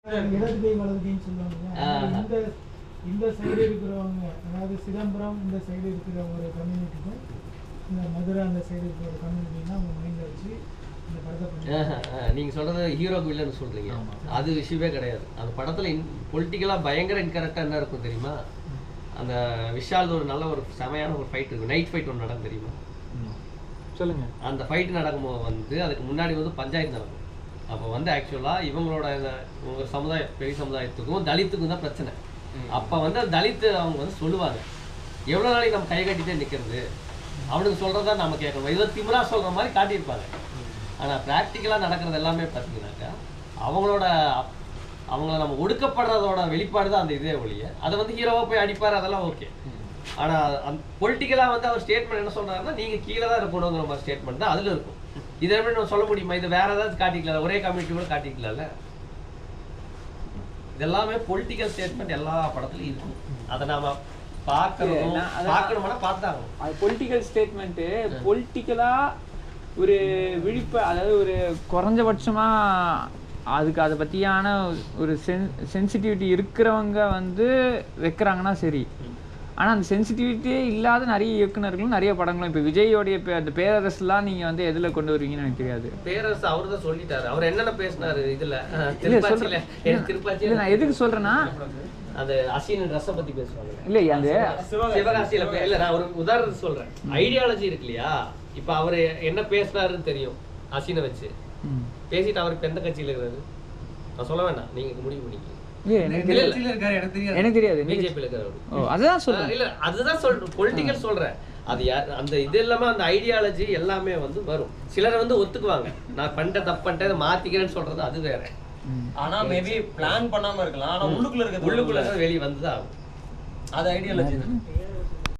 இடது கை வலது கைன்னு சொல்லுவாங்க. இந்த சைடு இருக்கிறவங்க, அதாவது சிதம்பரம் இந்த சைடு இருக்கிற ஒரு கம்யூனிட்டிக்கும் இந்த மதுரை அந்த சைடு இருக்கிற ஒரு கம்யூனிட்டினா அவங்க மைண்டில் வச்சு இந்த படத்தை நீங்கள் சொல்கிறது ஹீரோக்கு வில்லன்னு சொல்கிறீங்க. அது விஷயமே கிடையாது. அந்த படத்தில் பொலிட்டிக்கலாக பயங்கர இன்கரெக்டாக என்ன இருக்கும் தெரியுமா? அந்த விஷால் ஒரு நல்ல ஒரு செமையான ஒரு ஃபைட் இருக்கும். நைட் ஃபைட் ஒன்று நடக்கும் தெரியுமா? சொல்லுங்கள். அந்த ஃபைட் நடக்கும்போது அதுக்கு முன்னாடி பஞ்சாயத்து நடக்கும். அப்போ ஆக்சுவலாக இவங்களோட ஒரு சமுதாயம், பெரிய சமுதாயத்துக்கும் தலித்துக்கும் தான் பிரச்சனை. அப்போ தலித்து அவங்க சொல்லுவாங்க, எவ்வளோ நாளைக்கு நம்ம கை கட்டிகிட்டே நிற்கிறது, அவனுக்கு சொல்கிறதா நம்ம கேட்கணும். இதை திமிரா சொல்கிற மாதிரி காட்டியிருப்பாங்க. ஆனால் ப்ராக்டிக்கலாக நடக்கிறது எல்லாமே பார்த்தீங்கன்னாக்கா அவங்கள நம்ம ஒடுக்கப்படுறதோட வெளிப்பாடு தான் அந்த இதே ஒழிய அதை ஹீரோவாக போய் அடிப்பார், அதெல்லாம் ஓகே. ஆனால் அந்த பொலிட்டிக்கலாக அவர் ஸ்டேட்மெண்ட் என்ன சொல்கிறாருன்னா, நீங்கள் கீழே தான் இருக்கணுங்கிற மாதிரி ஸ்டேட்மெண்ட் தான் அதில் இருக்கும். இதை எப்படி நம்ம சொல்ல முடியுமா? இது வேற ஏதாவது காட்டிக்கல, ஒரே கம்யூனிட்டி கூட காட்டிக்கலாம்ல. இதெல்லாமே பொலிட்டிக்கல் ஸ்டேட்மெண்ட் எல்லா படத்துலையும் இருக்கும். அதை நாம பார்க்கணும்னா பார்த்தாகணும். அது பொலிட்டிக்கல் ஸ்டேட்மெண்ட்டு பொலிட்டிக்கலாக ஒரு விழிப்பு, அதாவது ஒரு குறைஞ்சபட்சமாக அதுக்கு அதை பற்றியான ஒரு சென்சிட்டிவிட்டி இருக்கிறவங்க வைக்கிறாங்கன்னா சரி. ஆனால் அந்த சென்சிட்டிவிட்டியே இல்லாத நிறைய இயக்குநர்களும் நிறைய படங்களும் இப்போ விஜயோடைய அந்த பேரரசுலாம் நீங்கள் எதில் கொண்டு வருவீங்கன்னு எனக்கு தெரியாது. பேரரசு அவர் தான் சொல்லிட்டாரு. அவர் என்னென்ன பேசினாரு இதில் நான் எதுக்கு சொல்கிறேன்னா, அந்த அசீன் ட்ரெஸ்ஸை பற்றி பேசுவாங்க இல்லை, அந்த சிவகாசியில் இல்லை, நான் ஒரு உதாரணத்துக்கு சொல்கிறேன். ஐடியாலஜி இருக்கு இல்லையா? இப்போ அவர் என்ன பேசினாருன்னு தெரியும். அசீனை வச்சு பேசிட்டு அவருக்கு எந்த கட்சியில் இருக்கிறாரு நான் சொல்ல வேண்டாம், நீங்கள் முடிவு பண்ணிக்க. எனக்கு தெரியாது. அதுதான் சொல்றேன். இல்ல அதுதான் சொல்றேன், பொலிட்டிக்கல் சொல்றேன். அது அந்த இது எல்லாமே அந்த ஐடியாலஜி எல்லாமே வரும். சிலர் ஒத்துக்குவாங்க, நான் பண்ணிட்ட தப்பு பண்ணிட்டேன் இதை மாத்திக்கிறேன்னு சொல்றது அது வேற. ஆனா மேபி பிளான் பண்ணாம இருக்கலாம், ஆனா உள்ளுக்குள்ள வெளியே வந்துதான் ஆகும். அது ஐடியாலஜி.